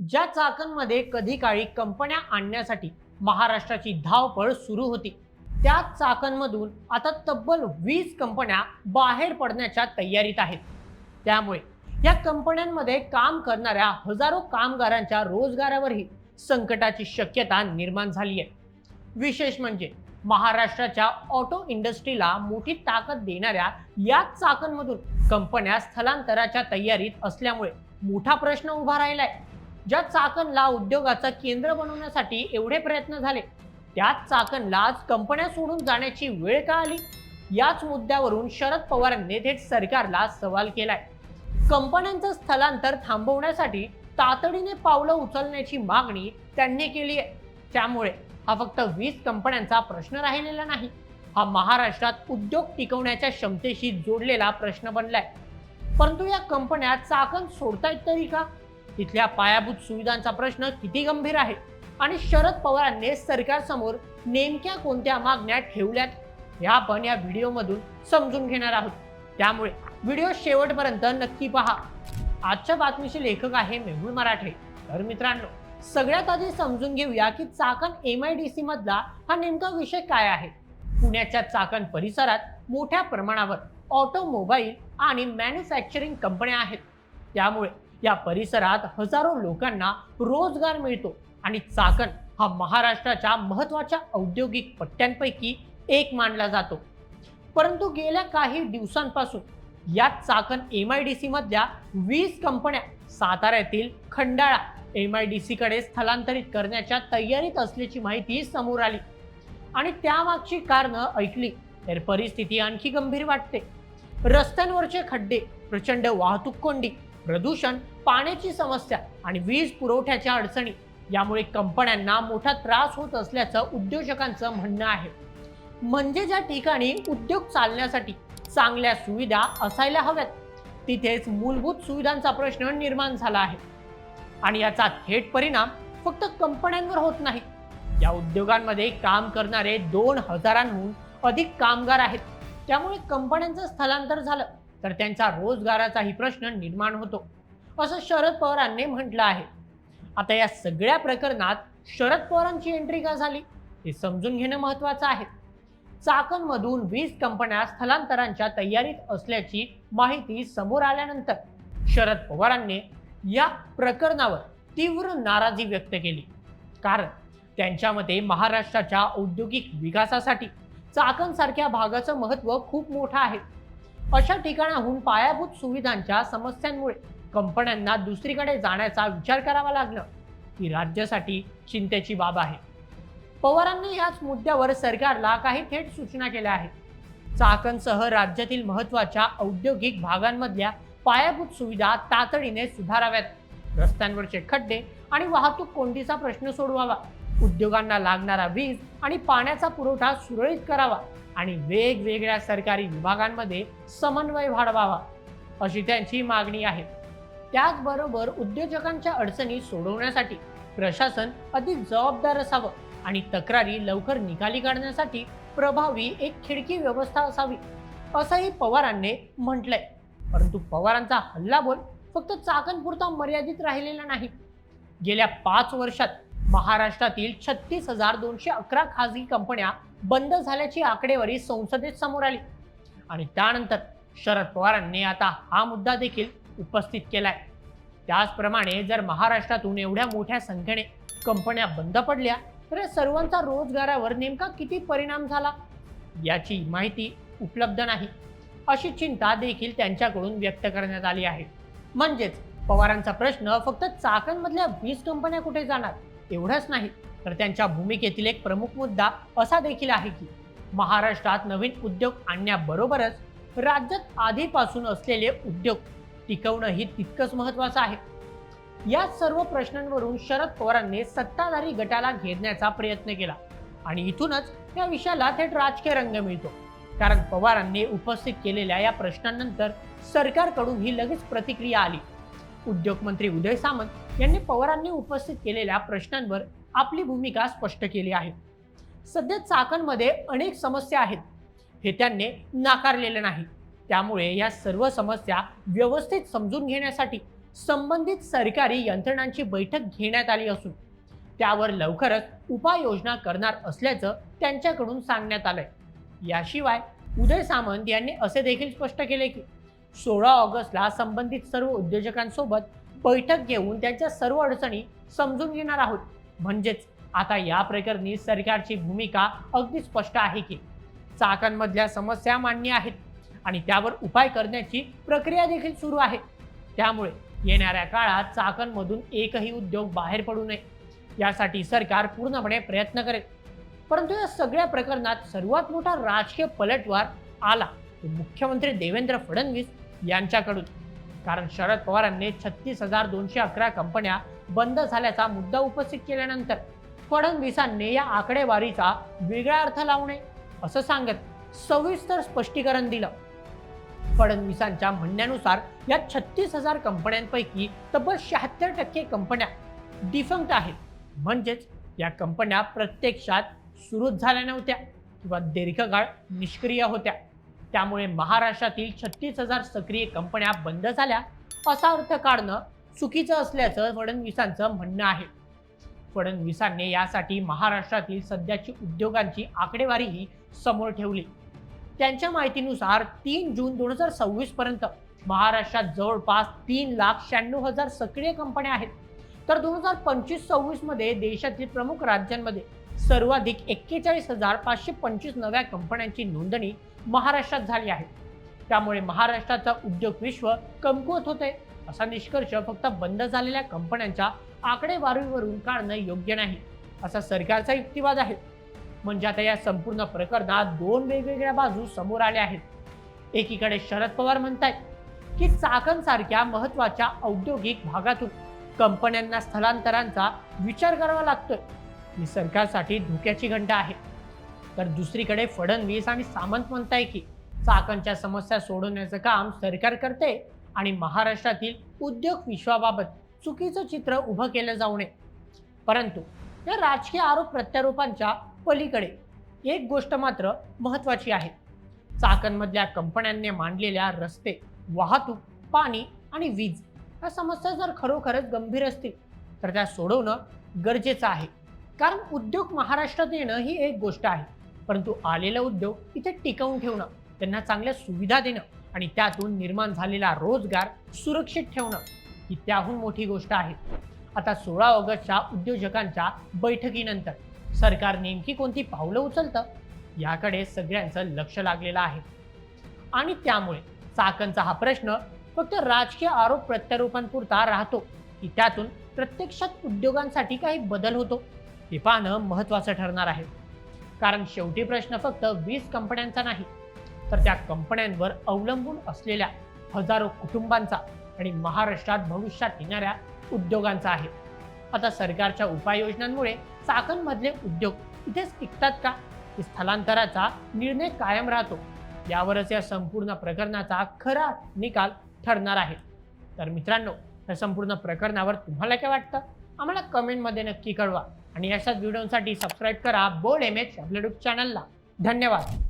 ज्या चाकणमध्ये कधी काळी कंपन्या आणण्यासाठी महाराष्ट्राची धावपळ सुरू होती, त्याच चाकणमधून आता तब्बल 20 कंपन्या बाहेर पडण्याच्या तयारीत आहेत. त्यामुळे या कंपन्यांमध्ये काम करणाऱ्या हजारो कामगारांच्या रोजगारावरही संकटाची शक्यता निर्माण झाली आहे. विशेष म्हणजे महाराष्ट्राच्या ऑटो इंडस्ट्रीला मोठी ताकद देणाऱ्या याच चाकणमधून कंपन्या स्थलांतराच्या तयारीत असल्यामुळे मोठा प्रश्न उभा राहिलाय. ज्या चाकणला उद्योगाचं केंद्र बनवण्यासाठी एवढे प्रयत्न झाले, त्याच चाकणलाच कंपन्या सोडून जाण्याची वेळ का आली? याच मुद्द्यावरून शरद पवारांनी थेट सरकारला सवाल केलाय. कंपन्यांचं स्थलांतर थांबवण्यासाठी तातडीने पावलं उचलण्याची मागणी त्यांनी केली आहे. त्यामुळे हा फक्त 20 कंपन्यांचा प्रश्न राहिलेला नाही, हा महाराष्ट्रात उद्योग टिकवण्याच्या क्षमतेशी जोडलेला प्रश्न बनलाय. परंतु या कंपन्या चाकण सोडतायत तरी का? तिथल्या पायाभूत सुविधांचा प्रश्न किती गंभीर आहे आणि शरद पवारांनी सरकारसमोर नेमक्या कोणत्या मागण्या ठेवल्यात, हे आपण या व्हिडिओमधून समजून घेणार आहोत. त्यामुळे व्हिडिओ शेवटपर्यंत नक्की पहा. आजच्या बातमीचे लेखक आहे मेहुल मराठे. तर मित्रांनो, सगळ्यात आधी समजून घेऊया की चाकण MIDC मधला हा नेमका विषय काय आहे. पुण्याच्या चाकण परिसरात मोठ्या प्रमाणावर ऑटोमोबाईल आणि मॅन्युफॅक्चरिंग कंपन्या आहेत. त्यामुळे या परिसरात हजारो लोकांना रोजगार मिळतो आणि चाकण हा महाराष्ट्राच्या महत्त्वाच्या औद्योगिक पट्ट्यांपैकी एक मानला जातो. परंतु गेल्या काही दिवसांपासून या चाकण MIDC मधल्या 20 कंपन्या साताऱ्यातील खंडाळा MIDC कडे स्थलांतरित करण्याच्या तयारीत असल्याची माहिती समोर आली. आणि त्यामागची कारणं ऐकली तर परिस्थिती आणखी गंभीर वाटते. रस्त्यांवरचे खड्डे, प्रचंड वाहतूक कोंडी, प्रदूषण, पाण्याची समस्या आणि वीज पुरवठ्याच्या अडचणी यामुळे कंपन्यांना मोठा त्रास होत असल्याचं उद्योजकांचं म्हणणं आहे. म्हणजे ज्या ठिकाणी उद्योग चालण्यासाठी चांगल्या सुविधा असायला हव्यात, तिथेच मूलभूत सुविधांचा प्रश्न निर्माण झाला आहे. आणि याचा थेट परिणाम फक्त कंपन्यांवर होत नाही. या उद्योगांमध्ये काम करणारे 2000हून अधिक कामगार आहेत. त्यामुळे कंपन्यांचं स्थलांतर झालं तर त्यांचा रोजगाराचाही प्रश्न निर्माण होतो, असं शरद पवारांनी म्हटलं आहे. आता या सगळ्या प्रकरणात शरद पवारांची एंट्री का झाली हे समजून घेणं महत्त्वाचं आहे. चाकणमधून 20 कंपन्या स्थलांतरांच्या तयारीत असल्याची माहिती समोर आल्यानंतर शरद पवारांनी या प्रकरणावर तीव्र नाराजी व्यक्त केली. कारण त्यांच्या मते महाराष्ट्राच्या औद्योगिक विकासासाठी चाकणसारख्या भागाचं महत्त्व खूप मोठं आहे. अशा ठिकाणाहून पायाभूत सुविधांच्या समस्यांमुळे कंपन्यांना दुसरीकडे जाण्याचा विचार करावा लागणं ही राज्यासाठी चिंतेची बाब आहे. पवारांनी याच मुद्द्यावर सरकारला काही थेट सूचना केल्या आहेत. चाकणसह राज्यातील महत्त्वाच्या औद्योगिक भागांमधल्या पायाभूत सुविधा तातडीने सुधाराव्यात. रस्त्यांवरचे खड्डे आणि वाहतूक कोंडीचा प्रश्न सोडवावा. उद्योगांना लागणारा वीज आणि पाण्याचा पुरवठा सुरळीत करावा आणि वेगवेगळ्या सरकारी विभागांमध्ये समन्वय वाढवावा, अशी त्यांची मागणी आहे. त्याचबरोबर उद्योजकांच्या अडचणी सोडवण्यासाठी प्रशासन अधिक जबाबदार असावं आणि तक्रारी लवकर निकाली काढण्यासाठी प्रभावी एक खिडकी व्यवस्था असावी, असंही पवारांनी म्हटलंय. परंतु पवारांचा हल्लाबोल फक्त चाकणपुरता मर्यादित राहिलेला नाही. गेल्या 5 वर्षात महाराष्ट्रातील 36,211 खासगी कंपन्या बंद झाल्याची आकडेवारी संसदेत समोर आली. आणि त्यानंतर शरद पवारांनी आता हा मुद्दा देखील उपस्थित केलाय. त्याचप्रमाणे जर महाराष्ट्रातून एवढ्या मोठ्या संख्येने कंपन्या बंद पडल्या तर या सर्वांचा रोजगारावर नेमका किती परिणाम झाला याची माहिती उपलब्ध नाही, अशी चिंता देखील त्यांच्याकडून व्यक्त करण्यात आली आहे. म्हणजेच पवारांचा प्रश्न फक्त चाकणमधल्या 20 कंपन्या कुठे जाणार एवढंच नाही, तर त्यांच्या भूमिकेतील एक प्रमुख मुद्दा असा देखील आहे की महाराष्ट्रात नवीन उद्योग आणण्याबरोबरच राज्यात आधीपासून असलेले उद्योग टिकवणंही तितकंच महत्त्वाचं आहे. या सर्व प्रश्नांवरून शरद पवारांनी सत्ताधारी गटाला घेरण्याचा प्रयत्न केला आणि इथूनच या विषयाला थेट राजकीय रंग मिळतो. कारण पवारांनी उपस्थित केलेल्या या प्रश्नांनंतर सरकारकडून ही लगेच प्रतिक्रिया आली. उद्योग मंत्री उदय सामंत यांनी पवारांनी उपस्थित केलेल्या प्रश्नांवर आपली भूमिका स्पष्ट केली आहे. सध्या चाकणमध्ये अनेक समस्या आहेत हे त्यांनी नाकारलेले नाही. त्यामुळे या सर्व समस्या व्यवस्थित समजून घेण्यासाठी संबंधित सरकारी यंत्रणांची बैठक घेण्यात आली असून त्यावर लवकरच उपाययोजना करणार असल्याचं त्यांच्याकडून सांगण्यात आलंय. याशिवाय उदय सामंत यांनी असे देखील स्पष्ट केले की 16 ऑगस्टला संबंधित सर्व उद्योजकांसोबत बैठक घेऊन त्यांच्या सर्व अडचणी समजून घेणार आहोत. म्हणजेच आता या प्रकरणी सरकारची भूमिका अगदी स्पष्ट आहे की चाकणमधल्या समस्या मान्य आहेत आणि त्यावर उपाय करण्याची प्रक्रिया देखील सुरू आहे. त्यामुळे येणाऱ्या काळात चाकणमधून एकही उद्योग बाहेर पडू नये यासाठी सरकार पूर्णपणे प्रयत्न करेल. परंतु या सगळ्या प्रकरणात सर्वात मोठा राजकीय पलटवार आला तो मुख्यमंत्री देवेंद्र फडणवीस यांच्याकडून. कारण शरद पवारांनी 36,211 कंपन्या बंद झाल्याचा मुद्दा उपस्थित केल्यानंतर फडणवीसांनी या आकडेवारीचा वेगळा अर्थ लावू नये असं सांगत सविस्तर स्पष्टीकरण दिलं. फडणवीसांच्या म्हणण्यानुसार या 36,000 कंपन्यांपैकी तब्बल 76% कंपन्या डिफंक्ट आहेत. म्हणजेच या कंपन्या प्रत्यक्षात सुरूच झाल्या नव्हत्या किंवा दीर्घकाळ निष्क्रिय होत्या. त्यामुळे महाराष्ट्रातील 36,000 सक्रिय कंपन्या बंद झाल्या असा अर्थ काढणं चुकीचं असल्याचं फडणवीसांचं म्हणणं आहे. फडणवीसांनी यासाठी महाराष्ट्रातील सध्याची उद्योगांची आकडेवारीही समोर ठेवली. त्यांच्या माहितीनुसार 3 जून 2026 पर्यंत महाराष्ट्रात जवळपास 3,96,000 सक्रिय कंपन्या आहेत. तर 2025-26 मध्ये देशातील प्रमुख राज्यांमध्ये सर्वाधिक 41,525 नव्या कंपन्यांची नोंदणी महाराष्ट्रात झाली आहे. त्यामुळे महाराष्ट्राचा उद्योग विश्व कमकुवत होते असा निष्कर्ष फक्त बंद झालेल्या कंपन्यांच्या आकडेवारीवरून काढणं योग्य नाही असा सरकारचा युक्तिवाद आहे. म्हणजे आता या संपूर्ण प्रकरणात दोन वेगवेगळ्या बाजू समोर आल्या आहेत. एकीकडे शरद पवार म्हणतायत की चाकणसारख्या महत्त्वाच्या औद्योगिक भागातून कंपन्यांना स्थलांतरांचा विचार करावा लागतोय ही सरकारसाठी धोक्याची घंटा आहे. तर दुसरीकडे फडणवीस आणि सामंत म्हणताय की चाकणच्या समस्या सोडवण्याचं काम सरकार करते आणि महाराष्ट्रातील उद्योग विश्वाबाबत चुकीचं चित्र उभं केलं जाऊ नये. परंतु या राजकीय आरोप प्रत्यारोपांच्या पलीकडे एक गोष्ट मात्र महत्त्वाची आहे. चाकणमधल्या कंपन्यांनी मांडलेल्या रस्ते, वाहतूक, पाणी आणि वीज या समस्या जर खरोखरच गंभीर असतील तर त्या सोडवणं गरजेचं आहे. कारण उद्योग महाराष्ट्रात येणं ही एक गोष्ट आहे, परंतु आलेला उद्योग इथे टिकवून ठेवणं, त्यांना चांगल्या सुविधा देणं आणि त्यातून निर्माण झालेला रोजगार सुरक्षित ठेवणं ही त्याहून मोठी गोष्ट आहे. आता 16 ऑगस्टच्या उद्योजकांच्या बैठकीनंतर सरकार नेमकी कोणती पावलं उचलतं याकडे सगळ्यांचं लक्ष लागलेलं आहे. आणि त्यामुळे चाकणचा हा प्रश्न फक्त राजकीय आरोप प्रत्यारोपांपुरता राहतो की त्यातून प्रत्यक्षात उद्योगांसाठी काही बदल होतो हे पाहणं महत्त्वाचं ठरणार आहे. कारण शेवटी प्रश्न फक्त 20 कंपन्यांचा नाही तर त्या कंपन्यांवर अवलंबून असलेल्या हजारो कुटुंबांचा आणि महाराष्ट्रात भविष्यात येणाऱ्या उद्योगांचा आहे. आता सरकारच्या उपाययोजनांमुळे चाकणमधले उद्योग इथेच टिकतात का की स्थलांतराचा निर्णय कायम राहतो यावरच या संपूर्ण प्रकरणाचा खरा निकाल ठरणार आहे. तर मित्रांनो, या संपूर्ण प्रकरणावर तुम्हाला काय वाटतं आम्हाला कमेंटमध्ये नक्की कळवा आणि अशाच व्हिडिओसाठी सबस्क्राईब करा बोल्ड एमएच आपल्या यूट्यूब चॅनलला. धन्यवाद.